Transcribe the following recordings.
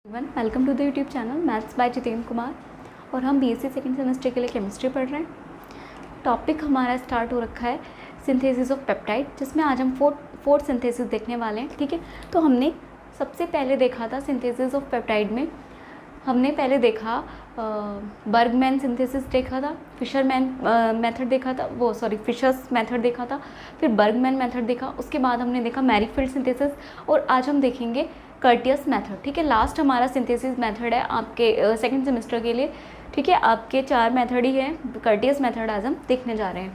Welcome to the YouTube channel maths by Jitendra Kumar. और हम BSc second semester के लिए केमिस्ट्री पढ़ रहे हैं। टॉपिक हमारा स्टार्ट हो रखा है सिंथेसिस ऑफ पेप्टाइड, जिसमें आज हम फोर्थ सिंथेसिस देखने वाले हैं। ठीक है, तो हमने सबसे पहले देखा था सिंथेसिस ऑफ पेप्टाइड में हमने पहले देखा बर्गमैन सिंथेसिस देखा था, फिशरमैन मेथड देखा था, फिशर्स मेथड देखा था, फिर बर्गमैन मेथड देखा, उसके बाद हमने देखा मैरीफील्ड सिंथेसिस, और आज हम देखेंगे कर्टियस मेथड। ठीक है, लास्ट हमारा सिंथेसिस मेथड है आपके सेकंड सेमेस्टर के लिए। ठीक है, आपके 4 मेथड ही हैं, कर्टियस मेथड आज हम देखने जा रहे हैं।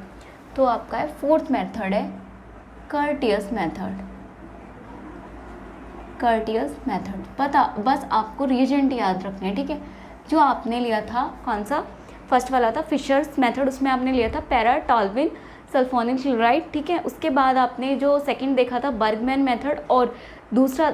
तो आपका है फोर्थ मेथड है कर्टियस मेथड। कर्टियस मेथड बस आपको रीजेंट याद रखने हैं। ठीक है, जो आपने लिया था कौन सा, फर्स्ट वाला था फिशर्स मेथड, उसमें आपने लिया था पैरा टॉल्विन सल्फोनिल क्लोराइड। ठीक है, उसके बाद आपने जो सेकंड देखा था बर्गमैन मेथड, और तीसरा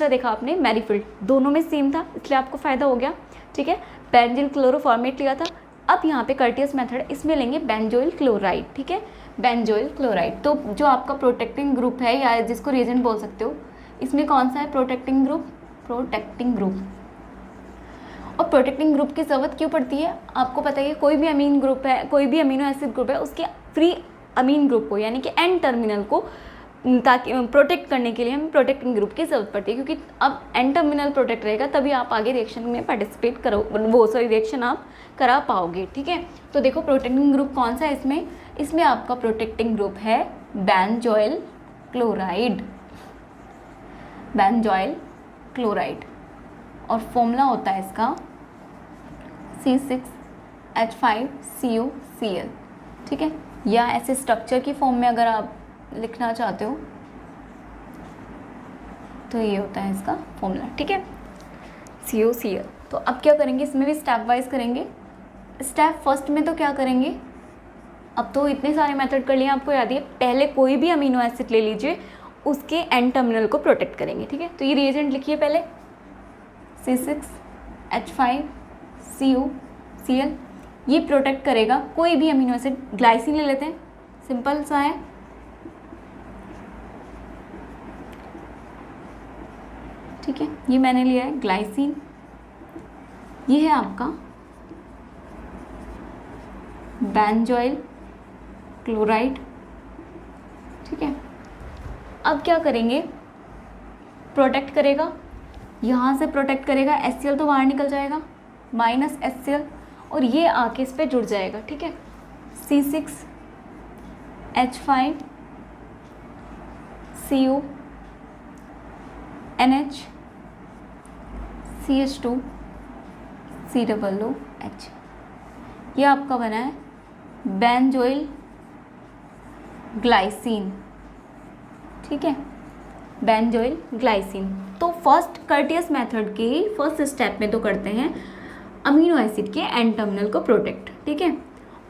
देखा आपने मैरीफील्ड। दोनों में सेम था, इसलिए आपको फ़ायदा हो गया। ठीक है, बेंजील क्लोरोफॉर्मेट लिया था। अब यहाँ पे कर्टियस मेथड, इसमें लेंगे बेंजोइल क्लोराइड। ठीक है, बेंजोइल क्लोराइड। तो जो आपका प्रोटेक्टिंग ग्रुप है या जिसको रिएजेंट बोल सकते हो, इसमें कौन सा है प्रोटेक्टिंग ग्रुप, प्रोटेक्टिंग ग्रुप। और प्रोटेक्टिंग ग्रुप की ज़रूरत क्यों पड़ती है, आपको पता है, कोई भी अमीन ग्रुप है, कोई भी अमीनो एसिड ग्रुप है, उसके फ्री अमीन ग्रुप को यानी कि एन टर्मिनल को ताकि प्रोटेक्ट करने के लिए हमें प्रोटेक्टिंग ग्रुप की ज़रूरत पड़ती है, क्योंकि अब एन टर्मिनल प्रोटेक्ट रहेगा तभी आप आगे रिएक्शन में पार्टिसिपेट रिएक्शन आप करा पाओगे। ठीक है, तो देखो प्रोटेक्टिंग ग्रुप कौन सा है इसमें आपका प्रोटेक्टिंग ग्रुप है बेंजोइल क्लोराइड, बेंजोइल क्लोराइड। और फॉर्मूला होता है इसका C6H5CuCl। ठीक है, या ऐसे स्ट्रक्चर की फॉर्म में अगर आप लिखना चाहते हो तो ये होता है इसका फॉर्मूला। ठीक है, CuCl। तो अब क्या करेंगे, इसमें भी स्टेप वाइज करेंगे। स्टेप फर्स्ट में तो क्या करेंगे, अब तो इतने सारे मेथड कर लिए आपको याद है, पहले कोई भी अमीनो एसिड ले लीजिए, उसके एन टर्मिनल को प्रोटेक्ट करेंगे। ठीक है, तो ये रिएजेंट लिखिए पहले C6H5CuCl, ये प्रोटेक्ट करेगा कोई भी अमीनो एसिड। ग्लाइसिन ले लेते हैं, सिंपल सा है। ठीक है, ये मैंने लिया है ग्लाइसिन, ये है आपका बेंजोइल क्लोराइड। ठीक है, अब क्या करेंगे, प्रोटेक्ट करेगा, यहाँ से प्रोटेक्ट करेगा, HCl तो बाहर निकल जाएगा, माइनस HCl, और ये आके इस पर जुड़ जाएगा। ठीक है, C6H5CuNH CH2COOH, ये आपका बना है बेंजोइल ग्लाइसिन। ठीक है, बेंजोइल ग्लाइसिन। तो फर्स्ट कर्टियस मेथड के फर्स्ट स्टेप में तो करते हैं अमीनो एसिड के एन टर्मिनल को प्रोटेक्ट। ठीक है,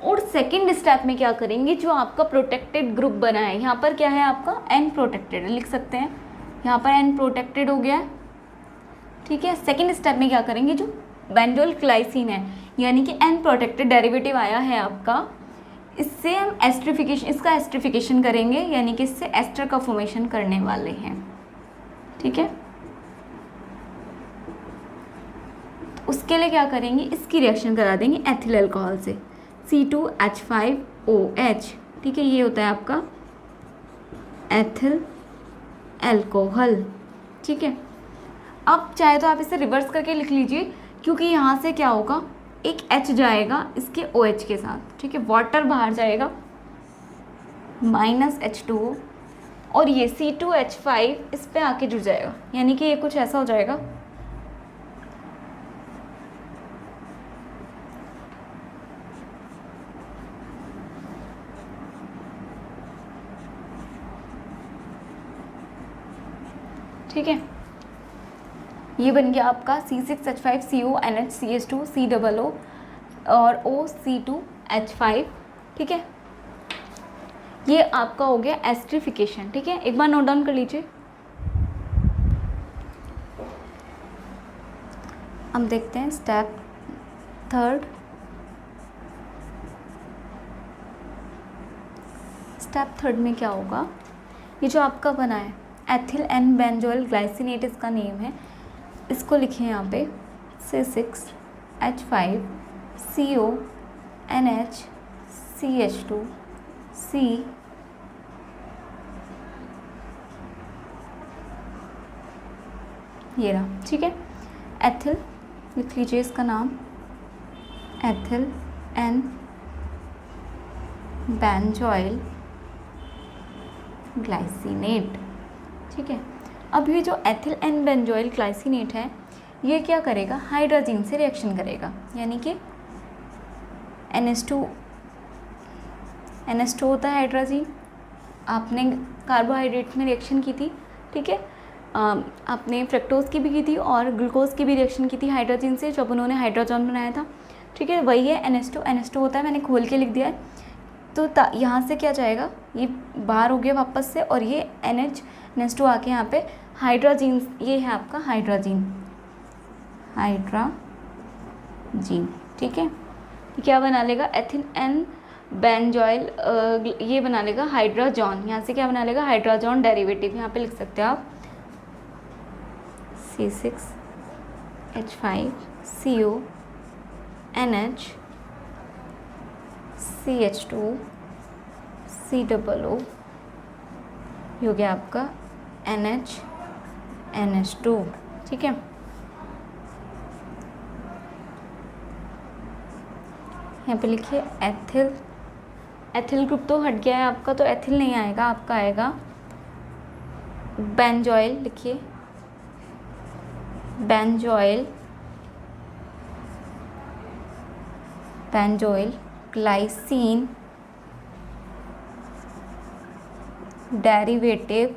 और सेकंड स्टेप में क्या करेंगे, जो आपका प्रोटेक्टेड ग्रुप बना है, यहाँ पर क्या है आपका एन प्रोटेक्टेड, लिख सकते हैं यहाँ पर एन प्रोटेक्टेड हो गया है। ठीक है, सेकंड स्टेप में क्या करेंगे, जो बेंजोइल ग्लाइसिन है यानी कि एन प्रोटेक्टेड डेरिवेटिव आया है आपका, इससे हम इसका एस्ट्रिफिकेशन करेंगे, यानी कि इससे एस्टर का फॉर्मेशन करने वाले हैं। ठीक है, तो उसके लिए क्या करेंगे, इसकी रिएक्शन करा देंगे एथिल अल्कोहल से, C2H5OH। ठीक है, ये होता है आपका एथिल अल्कोहल। ठीक है, अब चाहे तो आप इसे रिवर्स करके लिख लीजिए, क्योंकि यहाँ से क्या होगा, एक H जाएगा इसके OH के साथ। ठीक है, वाटर बाहर जाएगा, माइनस H2O, और ये C2H5 इस पे आके जुड़ जाएगा, यानी कि ये कुछ ऐसा हो जाएगा। ठीक है, ये बन गया आपका C6H5CuNH CH2COO और OC2H5। ठीक है, ये आपका हो गया एस्ट्रिफिकेशन। ठीक है, एक बार नोट डाउन कर लीजिए। अब देखते हैं स्टेप थर्ड। स्टेप थर्ड में क्या होगा, ये जो आपका बना है एथिल एन बेंजोइल ग्लाइसिनेट इसका नेम है, इसको लिखें यहाँ पे C6H5CONH CH2C ये रहा, ठीक है। एथिल लिख लीजिए इसका नाम, एथिल एन बेंजोइल ग्लाइसिनेट, ठीक है। अब ये जो एथिल एन बेंजोइल ग्लाइसिनेट है ये क्या करेगा, हाइड्रोजन से रिएक्शन करेगा, यानी कि NH2 होता है हाइड्रोजन। आपने कार्बोहाइड्रेट में रिएक्शन की थी, ठीक है, आपने फ्रक्टोज की भी की थी और ग्लूकोज की भी रिएक्शन की थी हाइड्रोजन से, जब उन्होंने हाइड्रोजन बनाया था, ठीक है। वही है NH2 होता है, मैंने खोल के लिख दिया है। तो यहाँ से क्या जाएगा, ये बाहर हो गया वापस से, और ये NH2 आके यहाँ पे हाइड्रोजन, ये है आपका हाइड्रोजन, ठीक है। क्या बना लेगा, एथिल एन बेंजोइल, ये बना लेगा हाइड्रोजन, यहाँ से क्या बना लेगा, हाइड्रोजन डेरिवेटिव, यहाँ पे लिख सकते हो आप C6H5CONH CH2COO, ये हो गया आपका NH2, ठीक है। यहाँ पे लिखिए एथिल ग्रुप तो हट गया है आपका, तो एथिल नहीं आएगा, आपका आएगा बेंजोइल, लिखिए benzoyl glycine derivative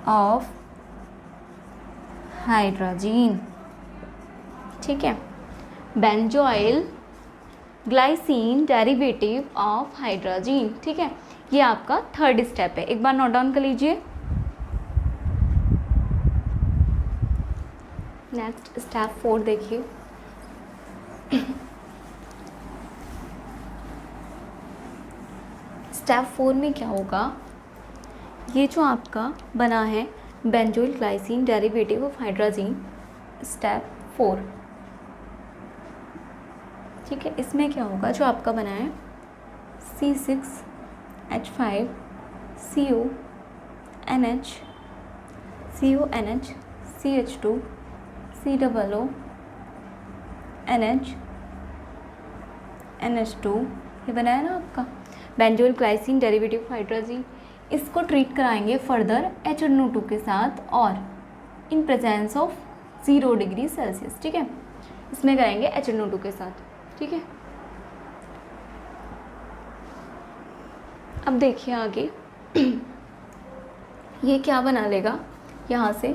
of hydrogen, ठीक है। Benzoyl glycine derivative of hydrogen, ठीक है। ये आपका थर्ड स्टेप है, एक बार नोट डाउन कर लीजिए। नेक्स्ट स्टेप 4 देखिए। स्टेप 4 में क्या होगा, ये जो आपका बना है benzoyl glycine derivative of hydrogen, step 4, ठीक है। इसमें क्या होगा, जो आपका बना है C6H5CONH CH2COO NH2, ये बना है ना आपका benzoyl glycine derivative of hydrogen. इसको ट्रीट कराएंगे फर्दर HNO2 के साथ और in presence of 0 degree Celsius, ठीक है। इसमें कराएंगे HNO2 के साथ, ठीक है। अब देखिए आगे ये क्या बना लेगा, यहाँ से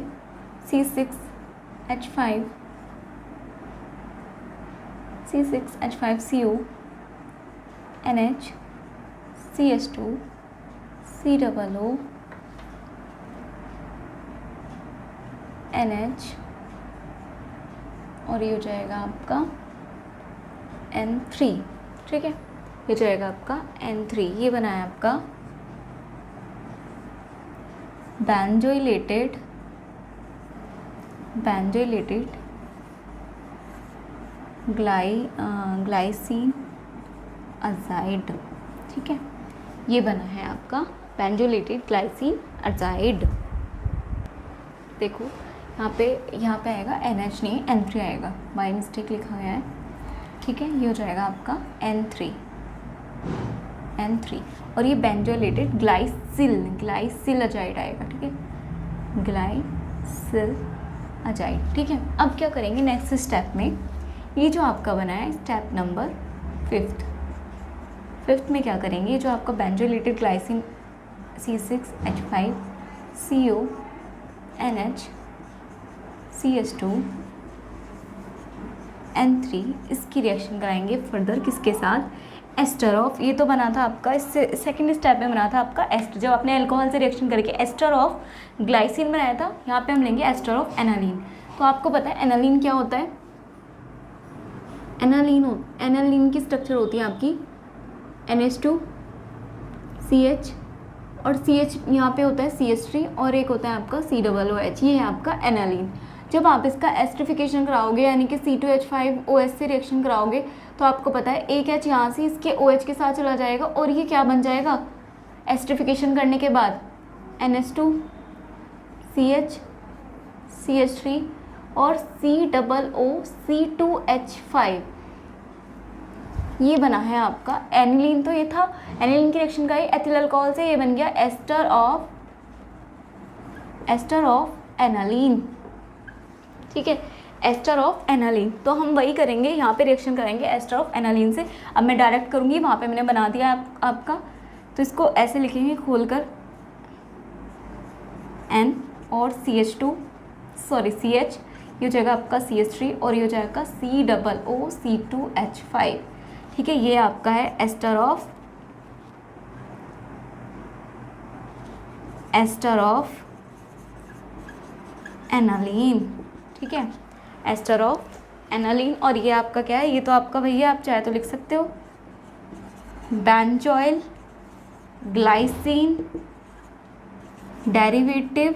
C6H5CONH CH2COO NH, और ये हो जाएगा आपका N3, ठीक है। ये जाएगा आपका N3, ये बना है आपका बेंजोइलेटेड ग्लाइसिन अजाइड, ठीक है। ये बना है आपका बेंजोइलेटेड ग्लाइसिन अजाइड। देखो यहाँ पे आएगा NH नहीं N3 आएगा, बाय मिस्टेक लिखा गया है, ठीक है। ये हो जाएगा आपका N3, और ये बेंजोइलेटेड ग्लाइसिल अजाइड आएगा, ठीक है, ग्लाइसिल अजाइड, ठीक है। अब क्या करेंगे नेक्स्ट स्टेप में, ये जो आपका बना है स्टेप नंबर 5 में क्या करेंगे, जो आपका बेंजोइलेटेड ग्लाइसिन C6H5CONH CH2N3, इसकी रिएक्शन कराएंगे फर्दर किसके साथ, एस्टर ऑफ, ये तो बना था आपका इससे सेकेंड स्टेप में बना था आपका एस्टर, जब आपने अल्कोहल से रिएक्शन करके एस्टर ऑफ ग्लाइसिन बनाया था, यहाँ पे हम लेंगे एस्टर ऑफ एनालिन। तो आपको पता है एनालिन क्या होता है, एनालिन की स्ट्रक्चर होती है आपकी NH2CH, और CH यहाँ पे होता है CH3, और एक होता है आपका COOH, ये है आपका एनालिन। जब आप इसका एस्टरिफिकेशन कराओगे यानी कि C2H5OH से रिएक्शन कराओगे तो आपको पता है एक H यहाँ से इसके OH के साथ चला जाएगा और ये क्या बन जाएगा एस्टरिफिकेशन करने के बाद NH2 CH CH3 और COO C2H5 ये बना है आपका एनिलीन। तो ये था एनिलीन की रिएक्शन का ही एथिल अल्कोहल से ये बन गया एस्टर ऑफ एनालीन। ठीक है, एस्टर ऑफ एनालीन। तो हम वही करेंगे, यहाँ पे रिएक्शन करेंगे एस्टर ऑफ एनालीन से। अब मैं डायरेक्ट करूँगी, वहाँ पे मैंने बना दिया आपका। तो इसको ऐसे लिखेंगे खोलकर N और CH2 सॉरी CH, ये हो जाएगा आपका CH3 और ये हो जाएगा COO C2H5। ठीक है, ये आपका है एस्टर ऑफ एनालीन। ठीक है, एस्टर ऑफ एनालीन। और ये आपका क्या है, ये तो आपका भैया आप चाहे तो लिख सकते हो बेंजोइल ग्लाइसिन डेरिवेटिव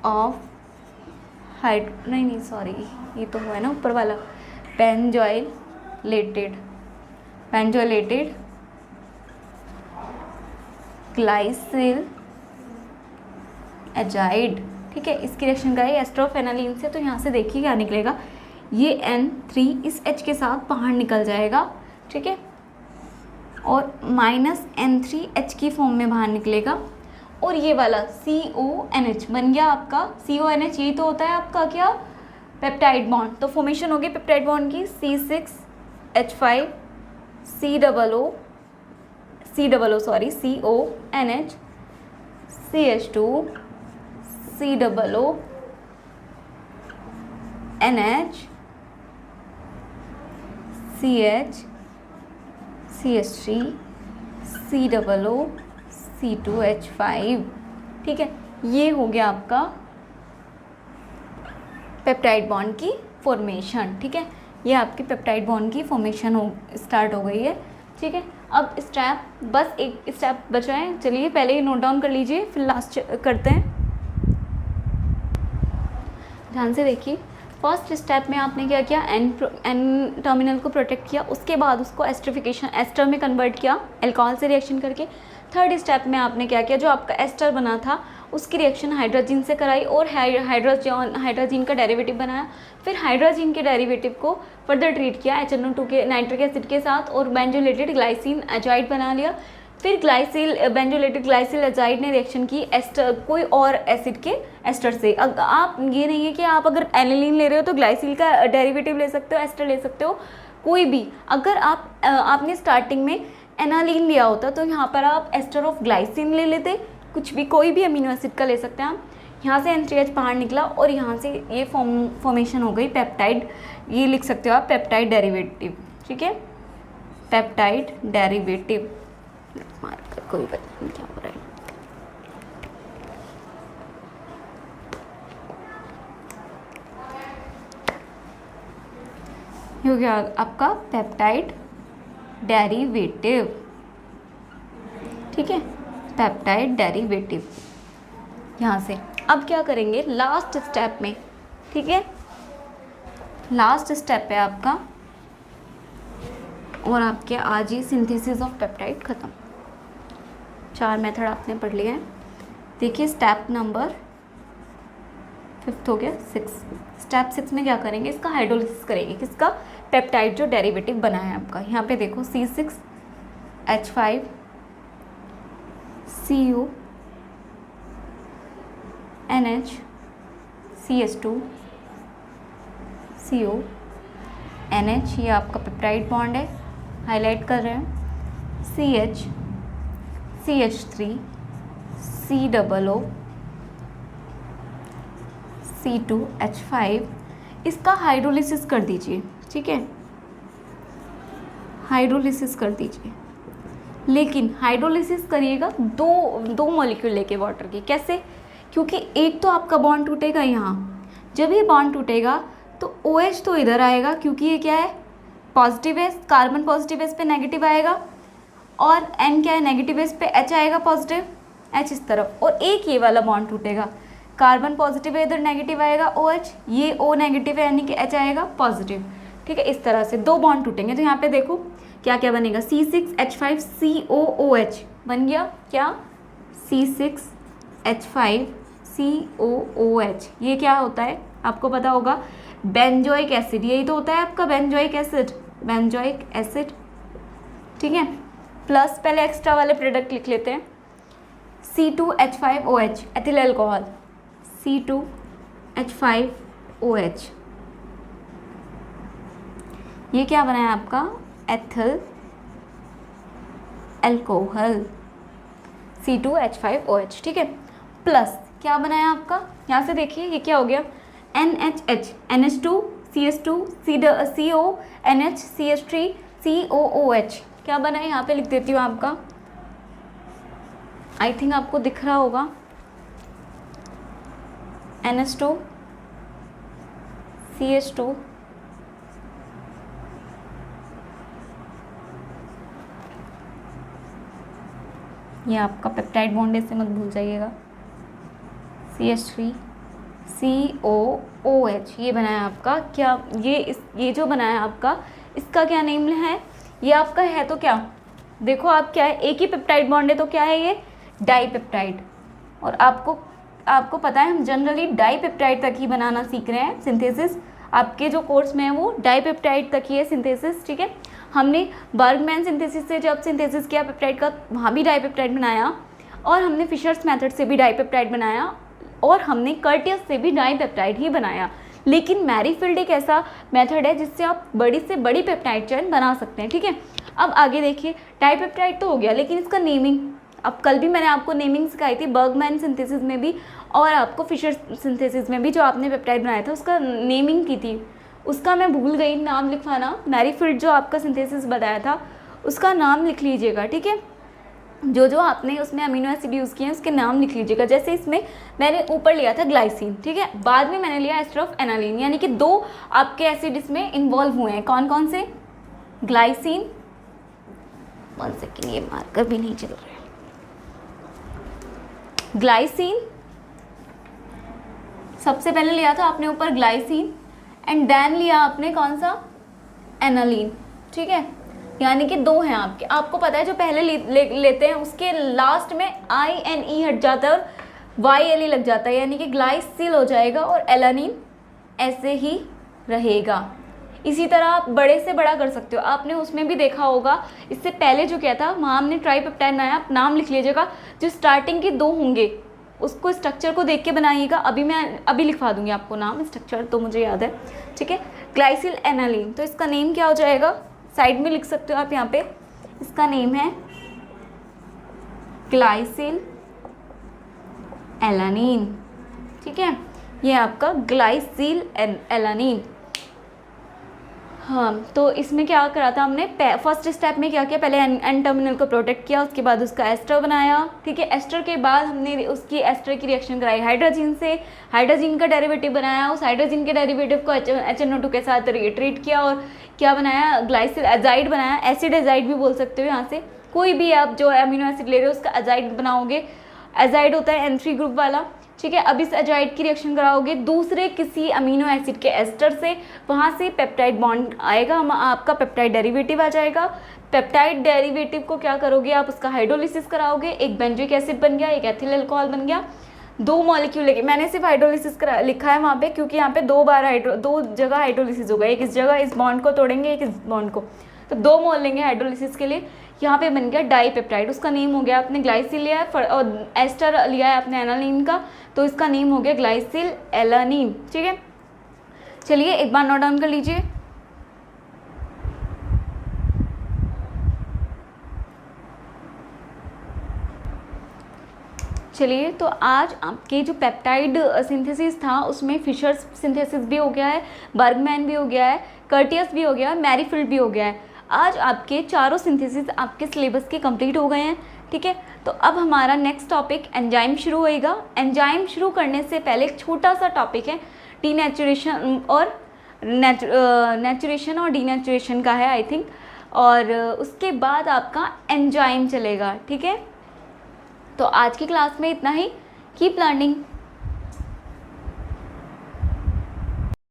ऑफ नहीं सॉरी, ये तो हुआ है ना ऊपर वाला, बेंजोइलेटेड ग्लाइसिल एजाइड। ठीक है, इसकी रिएक्शन का है एस्टर ऑफ एनालीन से। तो यहाँ से देखिए क्या निकलेगा, ये N3 इस H के साथ बाहर निकल जाएगा। ठीक है, और -N3H की फॉर्म में बाहर निकलेगा और ये वाला CONH बन गया आपका CONH। ये तो होता है आपका क्या पेप्टाइड बॉन्ड। तो फॉर्मेशन हो गई पेप्टाइड बॉन्ड की C6H5 COO CONH CH2 COO NH CH CH3 COO C2H5। ठीक है, ये हो गया आपका पेप्टाइड बॉन्ड की फॉर्मेशन। ठीक है, ये आपकी पेप्टाइड बॉन्ड की फॉर्मेशन स्टार्ट हो गई है। ठीक है, अब स्टेप बस एक स्टेप बचा है। चलिए पहले ही नोट डाउन कर लीजिए, फिर लास्ट करते हैं। ध्यान से देखिए, फर्स्ट स्टेप में आपने क्या किया, एन टर्मिनल को प्रोटेक्ट किया, उसके बाद उसको एस्टरिफिकेशन एस्टर में कन्वर्ट किया अल्कोहल से रिएक्शन करके। थर्ड स्टेप में आपने क्या किया, जो आपका एस्टर बना था उसकी रिएक्शन हाइड्रोजन से कराई और हाइड्रोजन का डेरिवेटिव बनाया। फिर हाइड्रोजन के डेरिवेटिव को फर्दर ट्रीट किया HNO2 के नाइट्रिक एसिड के साथ और बेंजोलेटेड ग्लाइसिन एजाइड बना लिया। फिर बेंजोलेटेड ग्लाइसिल एजाइड ने रिएक्शन की एस्टर कोई और एसिड के एस्टर से। आप ये नहीं है कि आप अगर एनिलीन ले रहे हो तो ग्लाइसिल का डेरिवेटिव ले सकते हो, एस्टर ले सकते हो, कोई भी। अगर आपने स्टार्टिंग में एनालीन लिया होता तो यहाँ पर आप एस्टर ऑफ ग्लाइसिन ले लेते, कुछ भी कोई भी अमीनो एसिड का ले सकते हैं आप। यहाँ से N3H बाहर निकला और यहाँ से ये फॉर्मेशन हो गई पेप्टाइड, ये लिख सकते हो आप पेप्टाइड डेरिवेटिव। ठीक है, पेप्टाइड डेरिवेटिव मार्कर, कोई पता नहीं क्या हो रहा है। ये हो गया आपका पेप्टाइड डेरिवेटिव। ठीक है, पेप्टाइड डेरिवेटिव यहाँ से। अब क्या करेंगे लास्ट स्टेप में, ठीक है, लास्ट स्टेप है आपका और आपके आज ही सिंथेसिस ऑफ पेप्टाइड ख़त्म। 4 मेथड आपने पढ़ लिया है। देखिए स्टेप नंबर 5 हो गया 6। स्टेप 6 में क्या करेंगे, इसका हाइड्रोलिसिस करेंगे, किसका, पेप्टाइड जो डेरिवेटिव बना है आपका। यहाँ पे देखो C6H5 CO NH CH2 CO NH, ये आपका पेप्टाइड बॉन्ड है, हाईलाइट कर रहे हैं। CH CH3 COO C2H5, इसका हाइड्रोलिसिस कर दीजिए। ठीक है, हाइड्रोलिसिस कर दीजिए, लेकिन हाइड्रोलिसिस करिएगा दो मॉलिक्यूल लेके वाटर की। कैसे, क्योंकि एक तो आपका बॉन्ड टूटेगा यहाँ, जब ये बॉन्ड टूटेगा तो OH तो इधर आएगा क्योंकि ये क्या है पॉजिटिव है, कार्बन पॉजिटिव एस पे नेगेटिव आएगा, और N क्या है नेगेटिव एस पे H आएगा पॉजिटिव, H इस तरफ, और एक ये वाला बॉन्ड टूटेगा। कार्बन पॉजिटिव है, इधर नेगेटिव आएगा OH, ये O नेगेटिव है यानी कि H आएगा पॉजिटिव। ठीक है, इस तरह से 2 बॉन्ड टूटेंगे। तो यहाँ पे देखो क्या क्या बनेगा, C6H5COOH बन गया क्या, C6H5COOH। ये क्या होता है आपको पता होगा, बेंजोइक एसिड, यही तो होता है आपका बेंजोइक एसिड, बेंजोइक एसिड। ठीक है, प्लस पहले एक्स्ट्रा वाले प्रोडक्ट लिख लेते हैं, C2H5OH एथिल अल्कोहल, C2H5OH, ये क्या बना है आपका, एथिल अल्कोहल, C2H5OH। ठीक है, प्लस क्या बना है आपका, यहाँ से देखिए ये क्या हो गया, NHH, NH2 CH2 CO NH CH3 COOH, क्या बना है यहाँ पे लिख देती हूँ आपका, आई थिंक आपको दिख रहा होगा, NH2 CH2 ये आपका पेप्टाइड बॉन्ड है, इसे मत भूल जाइएगा, CH3 COOH, ये बनाया आपका क्या, ये जो बनाया आपका, इसका क्या नेम है, ये आपका है तो क्या, देखो आप क्या है, एक ही पेप्टाइड बॉन्ड है तो क्या है, ये डाईपेप्टाइड। और आपको पता है हम जनरली डाईपेप्टाइड तक ही बनाना सीख रहे हैं, सिंथेसिस आपके जो कोर्स में है वो डाईपेप्टाइड तक ही है सिंथेसिस। ठीक है, हमने बर्गमैन सिंथेसिस से जब सिंथेसिस किया पेप्टाइड का, वहाँ भी डाईपेप्टाइड बनाया, और हमने फिशर्स मेथड से भी डाईपेप्टाइड बनाया, और हमने कर्टियस से भी डाईपेप्टाइड ही बनाया। लेकिन मैरीफील्ड एक ऐसा मेथड है जिससे आप बड़ी से बड़ी पेप्टाइड चेन बना सकते हैं। ठीक है, अब आगे देखिए, डाईपेप्टाइड तो हो गया, लेकिन इसका नेमिंग, अब कल भी मैंने आपको नेमिंग सिखाई थी, बर्गमैन सिंथेसिस में भी और आपको फिशर सिंथेसिस में भी, जो आपने पेप्टाइड बनाया था उसका नेमिंग की थी, उसका मैं भूल गई नाम लिखवाना, मैरीफील्ड जो आपका सिंथेसिस बताया था उसका नाम लिख लीजिएगा। ठीक है, जो आपने उसमें अमीनो एसिड यूज़ किए हैं उसके नाम लिख लीजिएगा। जैसे इसमें मैंने ऊपर लिया था ग्लाइसिन, ठीक है, बाद में मैंने लिया एस्टर ऑफ एनालिन, यानी कि 2 आपके एसिड इसमें इन्वॉल्व हुए हैं। कौन कौन से, ग्लाइसिन, 1 सेकेंड ये मार्कर भी नहीं चल रहा है, ग्लाइसिन सबसे पहले लिया था आपने ऊपर ग्लाइसिन, एंड देन लिया आपने कौन सा, एनालिन। ठीक है, यानी कि 2 हैं आपके, आपको पता है जो पहले लेते हैं उसके लास्ट में INE हट जाता है और YLE लग जाता है, यानी कि ग्लाइसिल हो जाएगा और एलानिन ऐसे ही रहेगा। इसी तरह आप बड़े से बड़ा कर सकते हो, आपने उसमें भी देखा होगा, इससे पहले जो किया था वहाँ हमने ट्राईपेप्टाइड बनाया, आप नाम लिख लीजिएगा, जो स्टार्टिंग के 2 होंगे उसको स्ट्रक्चर को देख के बनाइएगा, अभी लिखवा दूंगी आपको नाम, स्ट्रक्चर तो मुझे याद है। ठीक है, ग्लाइसिल एनालिन, तो इसका नेम क्या हो जाएगा, साइड में लिख सकते हो आप यहाँ पे, इसका नेम है ग्लाइसिल एलानिन। ठीक है, ये आपका ग्लाइसिल एलानिन। हाँ, तो इसमें क्या करा था हमने, फर्स्ट स्टेप में क्या किया, पहले एन टर्मिनल को प्रोटेक्ट किया, उसके बाद उसका एस्टर बनाया। ठीक है, एस्टर के बाद हमने उसकी एस्टर की रिएक्शन कराई हाइड्रोजन से, हाइड्रोजन का डेरिवेटिव बनाया, उस हाइड्रोजन के डेरिवेटिव को HNO2 के साथ ट्रीट किया और क्या बनाया, ग्लाइसिल एजाइड बनाया, एसिड एजाइड भी बोल सकते हो। यहाँ से कोई भी आप जो अमीनो एसिड ले रहे हो उसका एजाइड बनाओगे, एजाइड होता है N3 ग्रुप वाला। ठीक है, अब इस एजाइड की रिएक्शन कराओगे दूसरे किसी अमीनो एसिड के एस्टर से, वहाँ से पेप्टाइड बॉन्ड आएगा, आपका पेप्टाइड डेरिवेटिव आ जाएगा। पेप्टाइड डेरिवेटिव को क्या करोगे आप, उसका हाइड्रोलिसिस कराओगे, एक बेंजोइक एसिड बन गया, एक एथिल अल्कोहल बन गया, 2 मॉलिक्यूल लेके, मैंने सिर्फ हाइड्रोलिसिस लिखा है वहाँ पे क्योंकि यहाँ पे 2 जगह हाइड्रोलिसिस होगा, एक इस जगह इस बॉन्ड को तोड़ेंगे, एक इस बॉन्ड को, तो 2 मोल लेंगे हाइड्रोलिसिस के लिए। यहाँ पे बन गया डाईपेप्टाइड, उसका नेम हो गया, आपने ग्लाइसिल लिया है और एस्टर लिया है आपने एनालिन का, तो इसका नेम हो गया ग्लाइसिल एलानिन। ठीक है, चलिए एक बार नोट डाउन कर लीजिए। चलिए, तो आज आपके जो पेप्टाइड सिंथेसिस था उसमें फिशर्स सिंथेसिस भी हो गया है, बर्गमैन भी हो गया है, कर्टियस भी हो गया है, मैरीफील्ड भी हो गया है। आज आपके चारों सिंथेसिस आपके सिलेबस के कंप्लीट हो गए हैं। ठीक है, तो अब हमारा नेक्स्ट टॉपिक एंजाइम शुरू होएगा। एंजाइम शुरू करने से पहले एक छोटा सा टॉपिक है, डीनेचुरेशन और नेचुरेशन और डीनेचुरेशन का है आई थिंक, और उसके बाद आपका एंजाइम चलेगा। ठीक है, तो आज की क्लास में इतना ही। Keep learning.